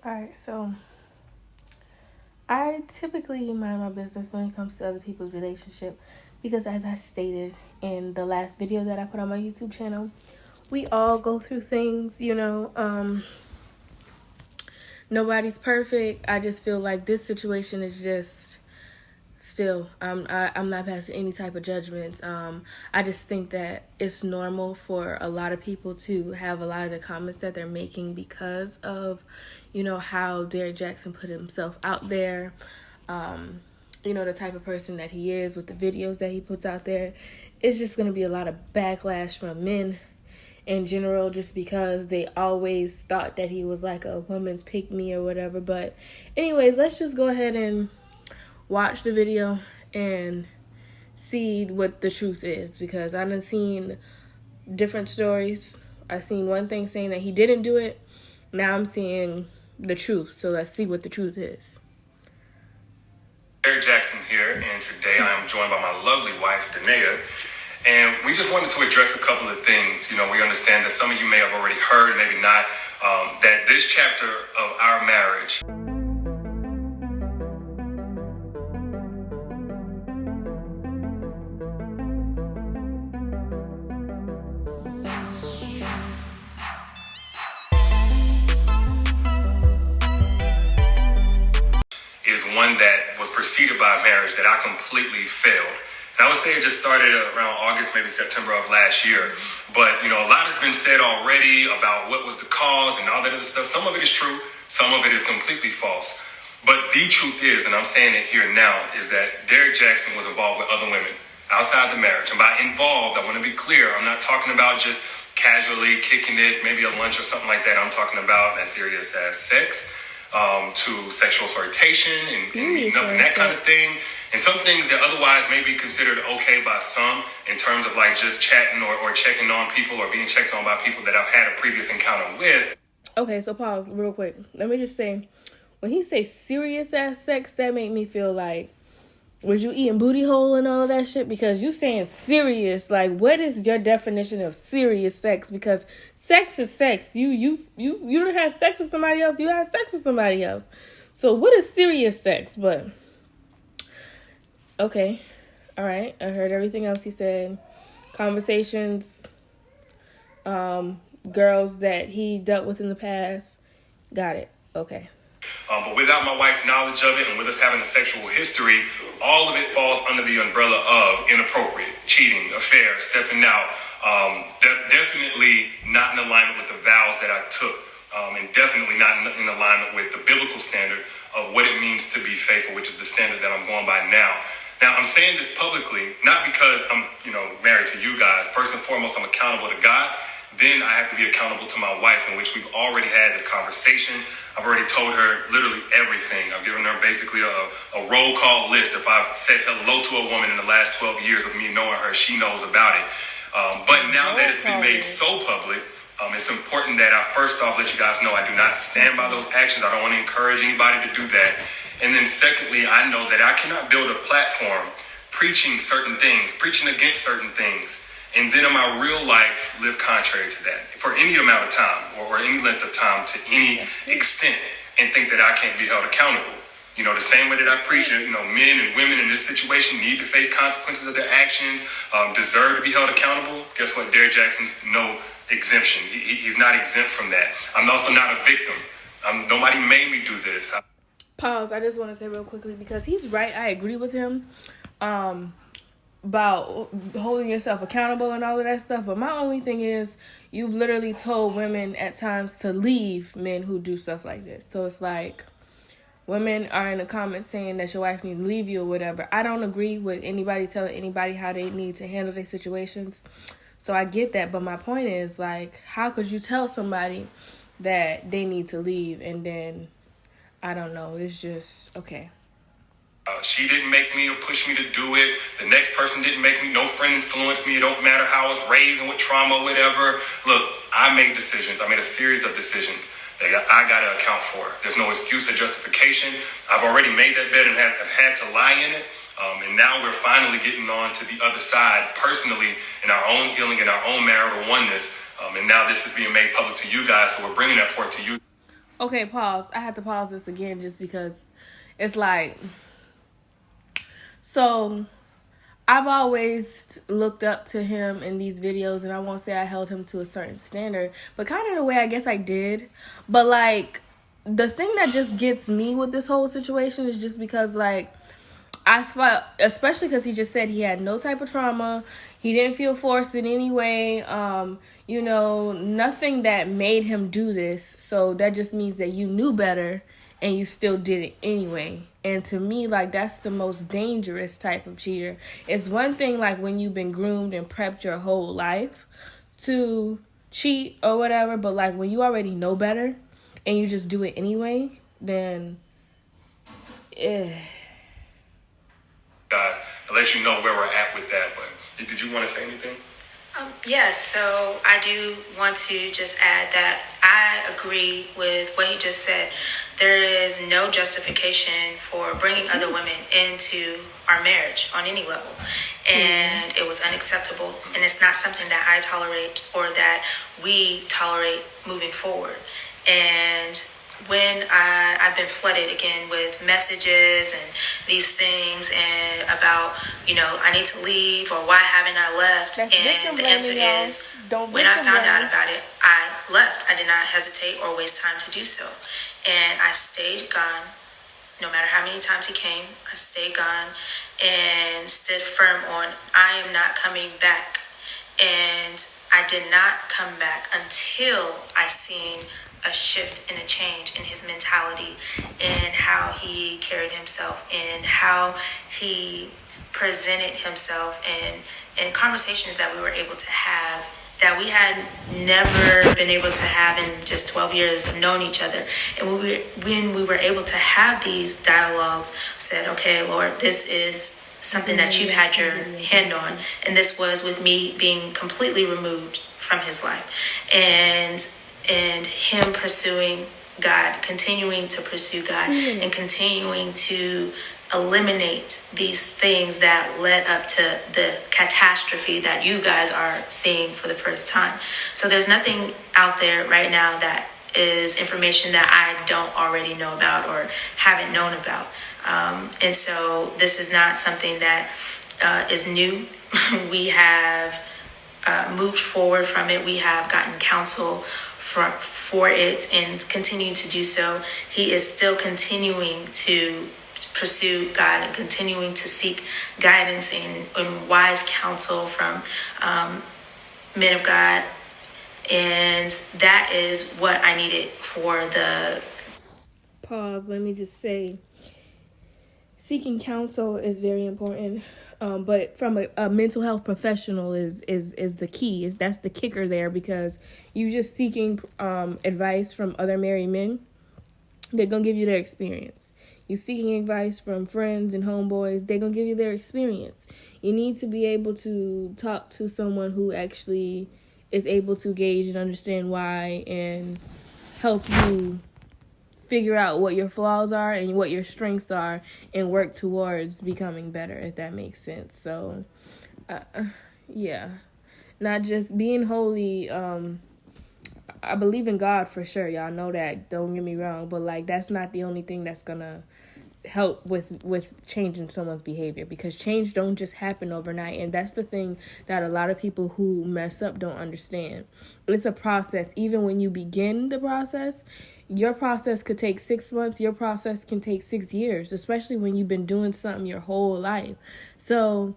Alright, so I typically mind my business when it comes to other people's relationship because, as I stated in the last video that I put on my YouTube channel, we all go through things, nobody's perfect. I just feel like this situation is just still, I'm not passing any type of judgments. I just think that it's normal for a lot of people to have a lot of the comments that they're making because of, how Derrick Jaxn put himself out there. The type of person that he is with the videos that he puts out there. It's just going to be a lot of backlash from men in general, just because they always thought that he was like a woman's pick-me or whatever. But anyways, let's just go ahead and watch the video and see what the truth is, because I done seen different stories. I seen one thing saying that he didn't do it. Now I'm seeing the truth. So let's see what the truth is. Derrick Jaxn here, and today I am joined by my lovely wife, Danae. And we just wanted to address a couple of things. We understand that some of you may have already heard, maybe not, that this chapter of our marriage is one that was preceded by a marriage that I completely failed. And I would say it just started around August, maybe September of last year. But, a lot has been said already about what was the cause and all that other stuff. Some of it is true. Some of it is completely false. But the truth is, and I'm saying it here now, is that Derrick Jaxn was involved with other women outside the marriage. And by involved, I want to be clear. I'm not talking about just casually kicking it, maybe a lunch or something like that. I'm talking about as serious as sex, to sexual flirtation and meeting up and that kind of thing. And some things that otherwise may be considered okay by some in terms of like just chatting or checking on people or being checked on by people that I've had a previous encounter with. Okay, so pause real quick. Let me just say, when he say serious ass sex, that made me feel like, was you eating booty hole and all of that shit? Because you saying serious, like, what is your definition of serious sex? Because sex is sex. You don't have sex with somebody else. You have sex with somebody else. So what is serious sex? But okay, all right. I heard everything else he said. Conversations, girls that he dealt with in the past. Got it. Okay. But without my wife's knowledge of it and with us having a sexual history, all of it falls under the umbrella of inappropriate, cheating, affair, stepping out. Definitely not in alignment with the vows that I took, and definitely not in alignment with the biblical standard of what it means to be faithful, which is the standard that I'm going by now. Now, I'm saying this publicly, not because I'm, married to you guys. First and foremost, I'm accountable to God. Then I have to be accountable to my wife, in which we've already had this conversation. I've already told her literally everything. I've given her basically a roll call list. If I've said hello to a woman in the last 12 years of me knowing her, she knows about it. But now that it's been made so public, it's important that I first off let you guys know I do not stand by those actions. I don't want to encourage anybody to do that. And then secondly, I know that I cannot build a platform preaching certain things, preaching against certain things, and then in my real life live contrary to that for any amount of time or any length of time to any extent, and think that I can't be held accountable. The same way that I preach, men and women in this situation need to face consequences of their actions, deserve to be held accountable. Guess what? Derrick Jaxn's no exemption. He's not exempt from that. I'm also not a victim. Nobody made me do this. Pause. I just want to say real quickly, because he's right. I agree with him. About holding yourself accountable and all of that stuff. But my only thing is, you've literally told women at times to leave men who do stuff like this. So it's like, women are in the comments saying that your wife needs to leave you or whatever. I don't agree with anybody telling anybody how they need to handle their situations. So I get that. But my point is, like, how could you tell somebody that they need to leave and then, I don't know, it's just, okay. She didn't make me or push me to do it. The next person didn't make me. No friend influenced me. It don't matter how I was raised and what trauma or whatever. Look, I made decisions. I made a series of decisions that I got to account for. There's no excuse or justification. I've already made that bed and have had to lie in it. And now we're finally getting on to the other side personally in our own healing, in our own marital oneness. And now this is being made public to you guys. So we're bringing that forth to you. Okay, pause. I had to pause this again just because it's like, so I've always looked up to him in these videos, and I won't say I held him to a certain standard, but kind of in a way I guess I did. But like, the thing that just gets me with this whole situation is just because, like, I felt, especially because he just said he had no type of trauma. He didn't feel forced in any way. Nothing that made him do this. So that just means that you knew better and you still did it anyway. And to me, like, that's the most dangerous type of cheater. It's one thing, like, when you've been groomed and prepped your whole life to cheat or whatever. But, like, when you already know better and you just do it anyway, then To let you know where we're at with that. But did you want to say anything? Yes, so I do want to just add that I agree with what he just said. There is no justification for bringing other women into our marriage on any level. And it was unacceptable. And it's not something that I tolerate or that we tolerate moving forward. And when I've been flooded again with messages and these things and about, I need to leave or why haven't I left? That's and the answer is, when I found out about it, I left. I did not hesitate or waste time to do so. And I stayed gone. No matter how many times he came, I stayed gone and stood firm on, I am not coming back. And I did not come back until I seen a shift and a change in his mentality and how he carried himself and how he presented himself and conversations that we were able to have that we had never been able to have in just 12 years of knowing each other. And when we were able to have these dialogues, said, okay, Lord, this is something that you've had your hand on. And this was with me being completely removed from his life. And him pursuing God, continuing to pursue God, and continuing to eliminate these things that led up to the catastrophe that you guys are seeing for the first time. So there's nothing out there right now that is information that I don't already know about or haven't known about. And so this is not something that is new. We have moved forward from it. We have gotten counsel for it and continue to do so. He is still continuing to pursue God and continuing to seek guidance and wise counsel from men of God. And that is what I needed for the... Pause. Let me just say, seeking counsel is very important. But from a mental health professional is the key. That's the kicker there, because you just seeking advice from other married men, they're going to give you their experience. You seeking advice from friends and homeboys, they're going to give you their experience. You need to be able to talk to someone who actually is able to gauge and understand why and help you figure out what your flaws are and what your strengths are and work towards becoming better, if that makes sense. So, yeah. Not just being holy. I believe in God for sure. Y'all know that. Don't get me wrong. But, like, that's not the only thing that's going to help with changing someone's behavior, because change don't just happen overnight. And that's the thing that a lot of people who mess up don't understand. It's a process. Even when you begin the process, your process could take 6 months. Your process can take 6 years, especially when you've been doing something your whole life. So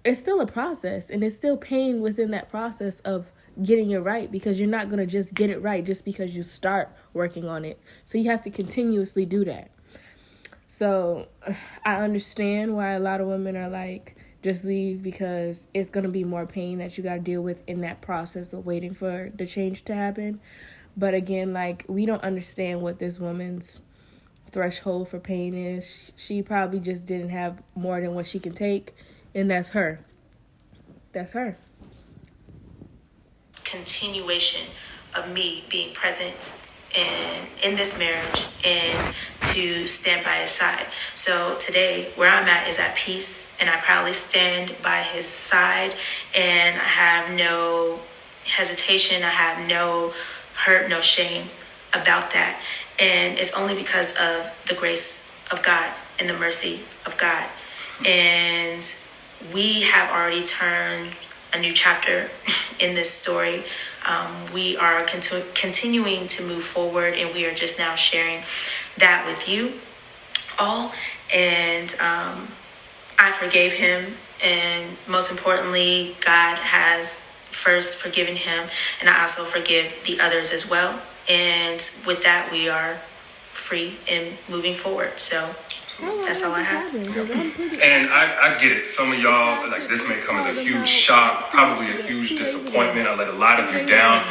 it's still a process, and it's still pain within that process of getting it right, because you're not going to just get it right just because you start working on it. So you have to continuously do that. So I understand why a lot of women are like, just leave, because it's going to be more pain that you got to deal with in that process of waiting for the change to happen. But again, like, we don't understand what this woman's threshold for pain is. She probably just didn't have more than what she can take, and that's her. That's her. Continuation of me being present in this marriage and to stand by his side. So today, where I'm at is at peace, and I proudly stand by his side, and I have no hesitation, I have no hurt, no shame. about that. And it's only because of the grace of God and the mercy of God. And we have already turned a new chapter in this story. We are continuing to move forward, and we are just now sharing that with you all. And I forgave him, and most importantly, God has first forgiven him, and I also forgive the others as well. And with that, we are free and moving forward. So that's all I have. And I get it. Some of y'all, like, this may come as a huge shock, probably a huge disappointment. I let a lot of you down.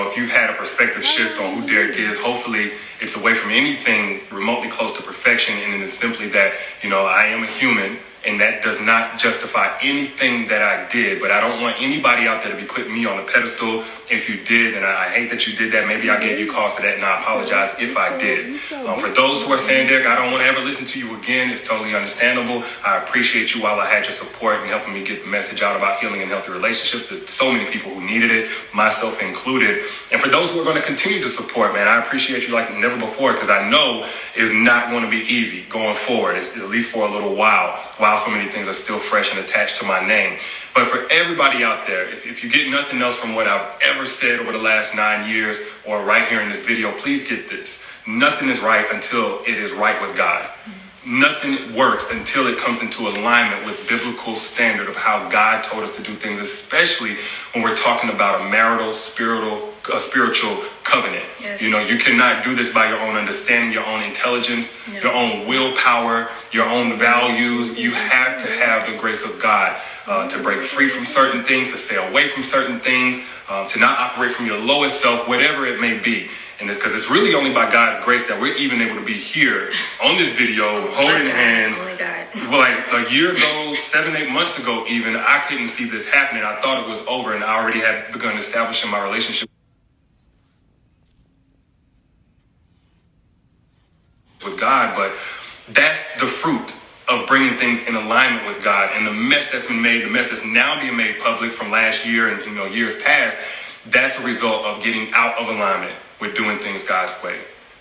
If you had a perspective shift on who Derrick is, hopefully it's away from anything remotely close to perfection. And it is simply that, I am a human. And that does not justify anything that I did. But I don't want anybody out there to be putting me on a pedestal. If you did, and I hate that you did that. Maybe I gave you cause for that, and I apologize if I did. For those who are saying, Derrick, I don't want to ever listen to you again, it's totally understandable. I appreciate you while I had your support and helping me get the message out about healing and healthy relationships to so many people who needed it, myself included. And for those who are going to continue to support, man, I appreciate you like never before, because I know it's not going to be easy going forward, at least for a little while so many things are still fresh and attached to my name. But for everybody out there, if you get nothing else from what I've ever said over the last 9 years or right here in this video, please get this. Nothing is right until it is right with God. Nothing works until it comes into alignment with biblical standard of how God told us to do things, especially when we're talking about a marital, spiritual covenant. Yes. You cannot do this by your own understanding, your own intelligence, your own willpower, your own values. You have to have the grace of God to break free from certain things, to stay away from certain things, to not operate from your lowest self, whatever it may be. And it's because it's really only by God's grace that we're even able to be here on this video, holding hands. Well, like a year ago, 7-8 months ago even, I couldn't see this happening. I thought it was over, and I already had begun establishing my relationship with God. But that's the fruit of bringing things in alignment with God. And the mess that's been made, the mess that's now being made public from last year and years past, that's a result of getting out of alignment with doing things God's way.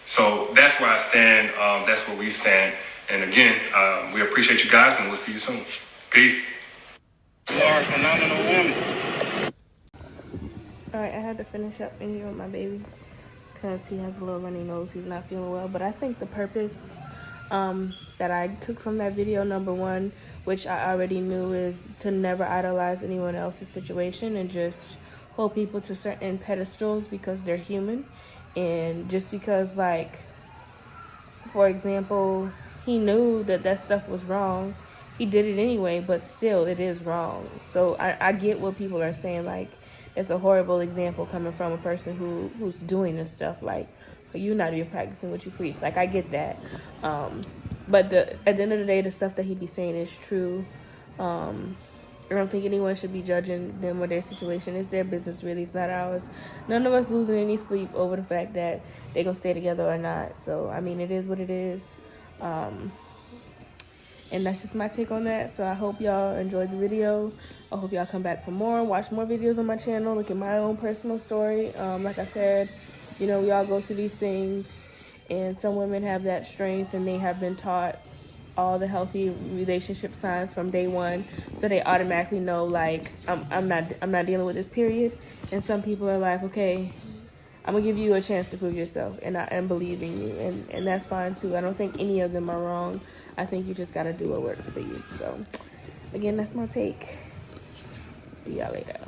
So that's where I stand. That's where we stand. And again, we appreciate you guys, and we'll see you soon. Peace. You are a phenomenal woman. All right, I had to finish up in here with my baby because he has a little runny nose. He's not feeling well. But I think the purpose that I took from that video, number one, which I already knew, is to never idolize anyone else's situation and just hold people to certain pedestals because they're human. And just because, like, for example, he knew that stuff was wrong, he did it anyway, but still it is wrong. So I get what people are saying, like, it's a horrible example coming from a person who's doing this stuff. Like, you're not even practicing what you preach. Like, I get that. But at the end of the day, the stuff that he be saying is true. I don't think anyone should be judging them or their situation. It's their business, really. It's not ours. None of us losing any sleep over the fact that they're going to stay together or not. So, I mean, it is what it is. And that's just my take on that. So I hope y'all enjoyed the video. I hope y'all come back for more. Watch more videos on my channel. Look at my own personal story. Like I said, we all go through these things. And some women have that strength, and they have been taught all the healthy relationship signs from day one, so they automatically know, like, I'm not dealing with this, period. And some people are like, okay, I'm gonna give you a chance to prove yourself, and I am believing you, and that's fine too. I don't think any of them are wrong. I think you just gotta do what works for you. So again, that's my take. See y'all later.